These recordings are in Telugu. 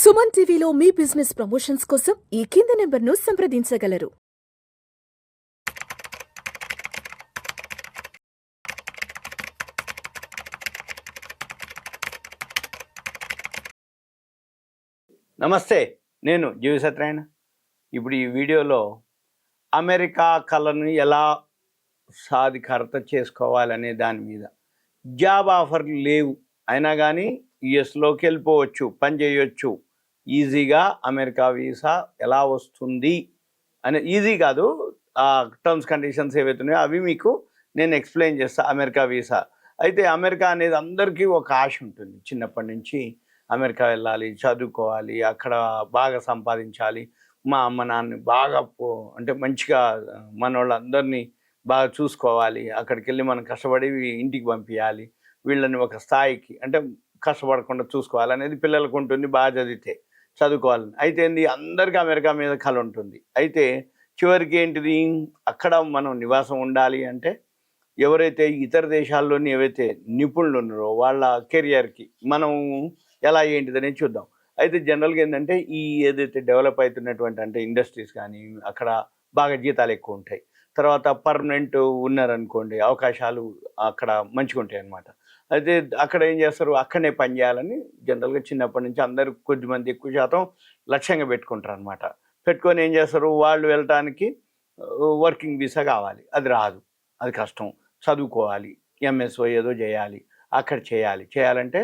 సుమన్ టీవీలో మీ బిజినెస్ ప్రమోషన్స్ కోసం ఈ కింది నెంబర్ను సంప్రదించగలరు. నమస్తే, నేను జీవి సత్యనారాయణ. ఇప్పుడు ఈ వీడియోలో అమెరికా కళను ఎలా సాధికారత చేసుకోవాలనే దాని మీద, జాబ్ ఆఫర్లు లేవు అయినా కానీ యుఎస్లోకి వెళ్ళిపోవచ్చు, పని చేయొచ్చు, ఈజీగా అమెరికా వీసా ఎలా వస్తుంది అనే, ఈజీ కాదు, ఆ టర్మ్స్ కండిషన్స్ ఏవైతే ఉన్నాయో అవి మీకు నేను ఎక్స్ప్లెయిన్ చేస్తాను. అమెరికా వీసా అయితే అమెరికా అనేది అందరికీ ఒక ఆశ ఉంటుంది. చిన్నప్పటి నుంచి అమెరికా వెళ్ళాలి, చదువుకోవాలి, అక్కడ బాగా సంపాదించాలి, మా అమ్మ నాన్నని బాగా అంటే మంచిగా మన వాళ్ళందరినీ బాగా చూసుకోవాలి, అక్కడికి వెళ్ళి మనం కష్టపడి ఇంటికి పంపించాలి, వీళ్ళని ఒక స్థాయికి అంటే కష్టపడకుండా చూసుకోవాలి అనేది పిల్లలకు ఉంటుంది. బాగా చదివితే చదువుకోవాలని అయితే ఏంది, అందరికీ అమెరికా మీద కళ ఉంటుంది. అయితే చివరికి ఏంటిది, అక్కడ మనం నివాసం ఉండాలి అంటే ఎవరైతే ఇతర దేశాల్లోని ఏవైతే నిపుణులు ఉన్నారో వాళ్ళ కెరియర్కి మనం ఎలా ఏంటిదని చూద్దాం. అయితే జనరల్గా ఏంటంటే ఈ ఏదైతే డెవలప్ అవుతున్నటువంటి అంటే ఇండస్ట్రీస్ కానీ అక్కడ బాగా జీతాలు ఎక్కువ ఉంటాయి. తర్వాత పర్మనెంట్ ఉన్నారనుకోండి, అవకాశాలు అక్కడ మంచిగా ఉంటాయి అన్నమాట. అయితే అక్కడ ఏం చేస్తారు, అక్కడనే పని చేయాలని జనరల్గా చిన్నప్పటి నుంచి అందరూ కొద్దిమంది ఎక్కువ శాతం లక్ష్యంగా పెట్టుకుంటారు అనమాట. పెట్టుకొని ఏం చేస్తారు, వాళ్ళు వెళ్ళటానికి వర్కింగ్ వీసా కావాలి, అది రాదు, అది కష్టం, చదువుకోవాలి, ఎంఎస్ఓ ఏదో చేయాలి, అక్కడ చేయాలంటే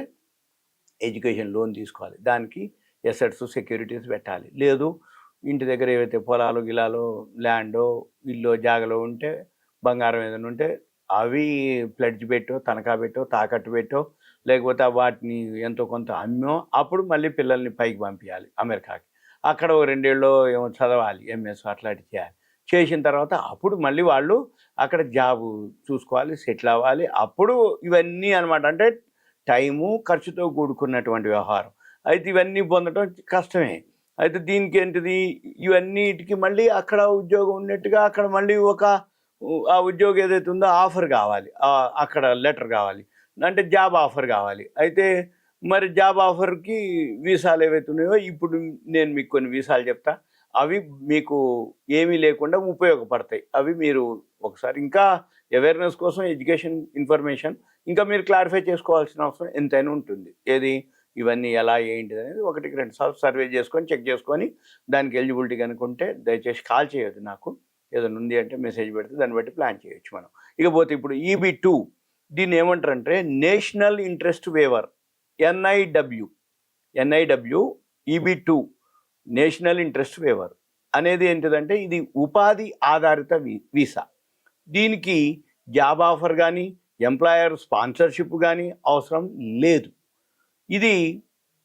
ఎడ్యుకేషన్ లోన్ తీసుకోవాలి, దానికి ఎసెట్స్ సెక్యూరిటీస్ పెట్టాలి. లేదు ఇంటి దగ్గర ఏవైతే పొలాలు గిలాలో ల్యాండో ఇల్లు జాగలో ఉంటే, బంగారం ఏదైనా ఉంటే అవి ప్లెడ్జ్ పెట్టో, తనఖా పెట్టో, తాకట్టు పెట్టో, లేకపోతే వాటిని ఎంతో కొంత అమ్మో అప్పుడు మళ్ళీ పిల్లల్ని పైకి పంపించాలి అమెరికాకి. అక్కడ 2 ఏళ్ళో ఏమో చదవాలి, ఎంఎస్ అట్లాంటివి చేయాలి. చేసిన తర్వాత అప్పుడు మళ్ళీ వాళ్ళు అక్కడ జాబు చూసుకోవాలి, సెటిల్ అవ్వాలి. అప్పుడు ఇవన్నీ అనమాట. అంటే టైము ఖర్చుతో కూడుకున్నటువంటి వ్యవహారం. అయితే ఇవన్నీ పొందడం కష్టమే. అయితే దీనికి ఏంటిది, ఇవన్నిటికి మళ్ళీ అక్కడ ఉద్యోగం ఉన్నట్టుగా అక్కడ మళ్ళీ ఆ ఉద్యోగం ఏదైతే ఉందో ఆఫర్ కావాలి, అక్కడ లెటర్ కావాలి, అంటే జాబ్ ఆఫర్ కావాలి. అయితే మరి జాబ్ ఆఫర్కి వీసాలు ఏవైతే ఉన్నాయో ఇప్పుడు నేను మీకు కొన్ని వీసాలు చెప్తా, అవి మీకు ఏమీ లేకుండా ఉపయోగపడతాయి. అవి మీరు ఒకసారి ఇంకా అవేర్నెస్ కోసం ఎడ్యుకేషన్ ఇన్ఫర్మేషన్ ఇంకా మీరు క్లారిఫై చేసుకోవాల్సిన అవసరం ఎంతైనా ఉంటుంది. ఏది, ఇవన్నీ ఎలా ఏంటిది అనేది 1-2 సార్లు సర్వే చేసుకొని చెక్ చేసుకొని దానికి ఎలిజిబిలిటీ కనుక్కుంటే దయచేసి కాల్ చేయొద్దు నాకు, ఏదైనా ఉంది అంటే మెసేజ్ పెడితే దాన్ని బట్టి ప్లాన్ చేయొచ్చు మనం. ఇకపోతే ఇప్పుడు EB-2 దీన్ని ఏమంటారంటే national interest waiver, NIW EB-2 national interest waiver అనేది ఏంటిదంటే ఇది ఉపాధి ఆధారిత వీసా. దీనికి జాబ్ ఆఫర్ కానీ ఎంప్లాయర్ స్పాన్సర్షిప్ కానీ అవసరం లేదు. ఇది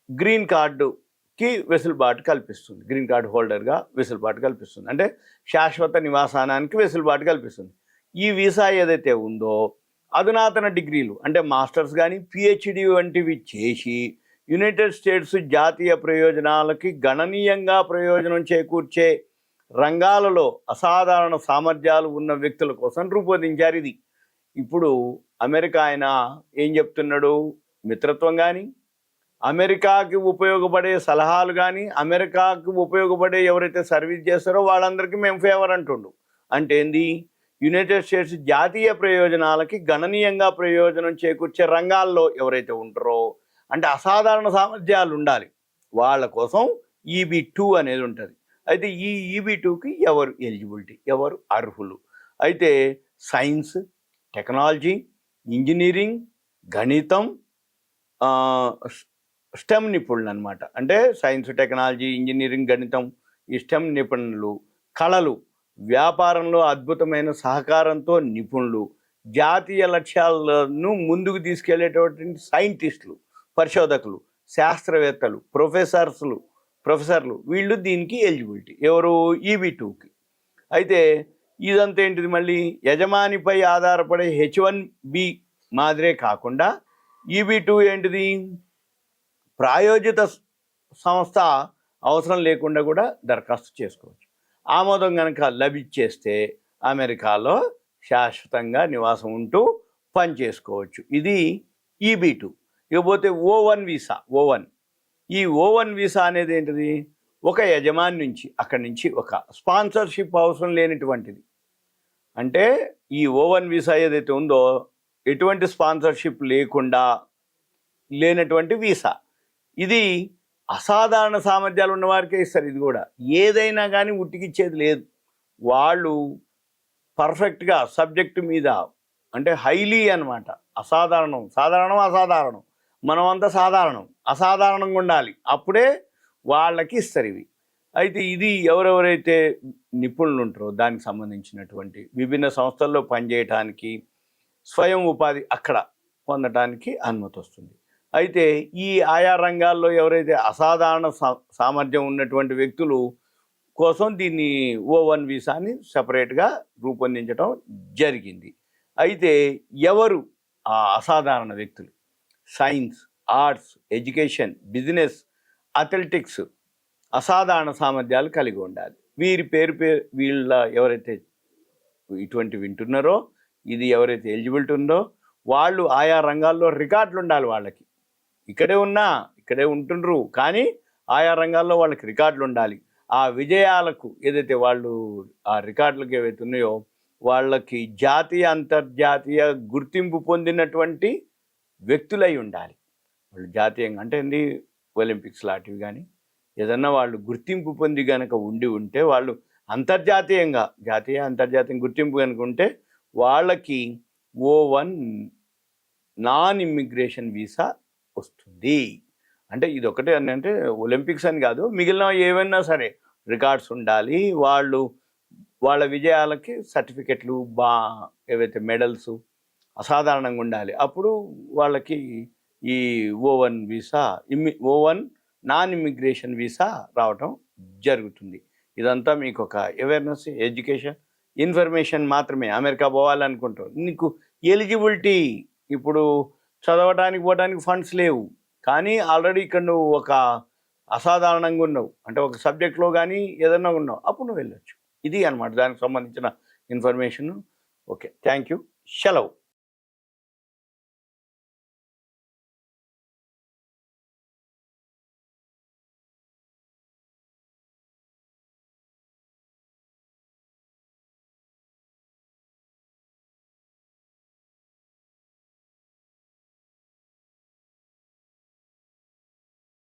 గ్రీన్ కార్డుకి వెసులుబాటు కల్పిస్తుంది, గ్రీన్ కార్డు హోల్డర్గా వెసులుబాటు కల్పిస్తుంది, అంటే శాశ్వత నివాసానానికి వెసులుబాటు కల్పిస్తుంది. ఈ వీసా ఏదైతే ఉందో అధునాతన డిగ్రీలు అంటే మాస్టర్స్ కానీ PhD వంటివి చేసి యునైటెడ్ స్టేట్స్ జాతీయ ప్రయోజనాలకి గణనీయంగా ప్రయోజనం చేకూర్చే రంగాలలో అసాధారణ సామర్థ్యాలు ఉన్న వ్యక్తుల కోసం రూపొందించారు ఇది. ఇప్పుడు అమెరికా ఆయన ఏం చెప్తున్నాడు, మిత్రత్వం కానీ అమెరికాకి ఉపయోగపడే సలహాలు కానీ అమెరికాకి ఉపయోగపడే ఎవరైతే సర్వీస్ చేస్తారో వాళ్ళందరికీ మేము ఫేవర్ అంటుండు. అంటే ఏంది, యునైటెడ్ స్టేట్స్ జాతీయ ప్రయోజనాలకి గణనీయంగా ప్రయోజనం చేకూర్చే రంగాల్లో ఎవరైతే ఉంటారో, అంటే అసాధారణ సామర్థ్యాలు ఉండాలి, వాళ్ళ కోసం EB-2 అనేది ఉంటుంది. అయితే ఈ EB-2కి ఎవరు ఎలిజిబిలిటీ, ఎవరు అర్హులు అయితే సైన్స్, టెక్నాలజీ, ఇంజనీరింగ్, గణితం, స్టెమ్ నిపుణులు అనమాట. అంటే సైన్స్, టెక్నాలజీ, ఇంజనీరింగ్, గణితం, ఈ స్టెమ్ నిపుణులు, కళలు, వ్యాపారంలో అద్భుతమైన సహకారంతో నిపుణులు, జాతీయ లక్ష్యాలను ముందుకు తీసుకెళ్లేటటువంటి సైంటిస్టులు, పరిశోధకులు, శాస్త్రవేత్తలు, ప్రొఫెసర్లు వీళ్ళు దీనికి ఎలిజిబిలిటీ, ఎవరు EB-2కి. అయితే ఇదంతా ఏంటిది, మళ్ళీ యజమానిపై ఆధారపడే H-1B మాదిరే కాకుండా EB-2 ఏంటిది, ప్రాయోజిత సంస్థ అవసరం లేకుండా కూడా దరఖాస్తు చేసుకోవచ్చు. ఆమోదం కనుక లభించేస్తే అమెరికాలో శాశ్వతంగా నివాసం ఉంటూ పని చేసుకోవచ్చు. ఇది EB-2. ఇకపోతే O-1 వీసా, O-1 ఈ O1 వీసా అనేది ఏంటిది, ఒక యజమాని నుంచి అక్కడి నుంచి ఒక స్పాన్సర్షిప్ అవసరం లేనటువంటిది. అంటే ఈ O1 వీసా ఏదైతే ఉందో ఎటువంటి స్పాన్సర్షిప్ లేకుండా లేనటువంటి వీసా. ఇది అసాధారణ సామర్థ్యాలు ఉన్న వారికే ఇస్తారు. ఇది కూడా ఏదైనా కానీ ఉట్టికిచ్చేది లేదు. వాళ్ళు పర్ఫెక్ట్గా సబ్జెక్టు మీద అంటే హైలీ అనమాట. అసాధారణం, సాధారణం, అసాధారణం. మనమంతా సాధారణం, అసాధారణంగా ఉండాలి. అప్పుడే వాళ్ళకి ఇస్తారు ఇవి. అయితే ఇది ఎవరెవరైతే నిపుణులు ఉంటారో దానికి సంబంధించినటువంటి విభిన్న సంస్థల్లో పనిచేయటానికి, స్వయం ఉపాధి అక్కడ పొందటానికి అనుమతి వస్తుంది. అయితే ఈ ఆయా రంగాల్లో ఎవరైతే అసాధారణ సామర్థ్యం ఉన్నటువంటి వ్యక్తులు కోసం దీన్ని O1 వీసాని సపరేట్గా రూపొందించడం జరిగింది. అయితే ఎవరు ఆ అసాధారణ వ్యక్తులు? Science, arts, education, business, athletics అసాధారణ సామర్థ్యాలు కలిగి ఉండాలి. వీరి పేరు వీళ్ళ ఎవరైతే ఇటువంటి వింటున్నారో, ఇది ఎవరైతే ఎలిజిబిలిటీ ఉందో వాళ్ళు ఆయా రంగాల్లో రికార్డులు ఉండాలి వాళ్ళకి. ఇక్కడే ఉంటుండ్రు కానీ ఆయా రంగాల్లో వాళ్ళకి రికార్డులు ఉండాలి. ఆ విజయాలకు ఏదైతే వాళ్ళు ఆ రికార్డులకు ఏవైతే ఉన్నాయో వాళ్ళకి జాతీయ అంతర్జాతీయ గుర్తింపు పొందినటువంటి వ్యక్తులై ఉండాలి. వాళ్ళు జాతీయంగా అంటే ఏంది, ఒలింపిక్స్ లాంటివి కానీ ఏదన్నా వాళ్ళు గుర్తింపు పొంది కనుక ఉంటే వాళ్ళు అంతర్జాతీయంగా అంతర్జాతీయ గుర్తింపు కనుక ఉంటే వాళ్ళకి O1 నాన్ ఇమ్మిగ్రేషన్ వీసా వస్తుంది. అంటే ఇది ఒకటే అంటే ఒలింపిక్స్ అని కాదు, మిగిలిన ఏవైనా సరే రికార్డ్స్ ఉండాలి. వాళ్ళ విజయాలకి సర్టిఫికెట్లు ఏవైతే మెడల్స్ అసాధారణంగా ఉండాలి. అప్పుడు వాళ్ళకి ఈ O1 visa O1 non immigration visa రావటం జరుగుతుంది. ఇదంతా మీకు ఒక అవేర్నెస్, ఎడ్యుకేషన్, ఇన్ఫర్మేషన్ మాత్రమే. అమెరికా పోవాలనుకుంటాం, నీకు ఎలిజిబిలిటీ ఇప్పుడు చదవడానికి పోవడానికి ఫండ్స్ లేవు కానీ ఆల్రెడీ ఇక్కడ నువ్వు ఒక అసాధారణంగా ఉన్నావు అంటే ఒక సబ్జెక్ట్లో కానీ ఏదన్నా ఉన్నావు, అప్పుడు నువ్వు వెళ్ళొచ్చు. ఇది అనమాట దానికి సంబంధించిన ఇన్ఫర్మేషన్. Okay, thank you. సెలవు.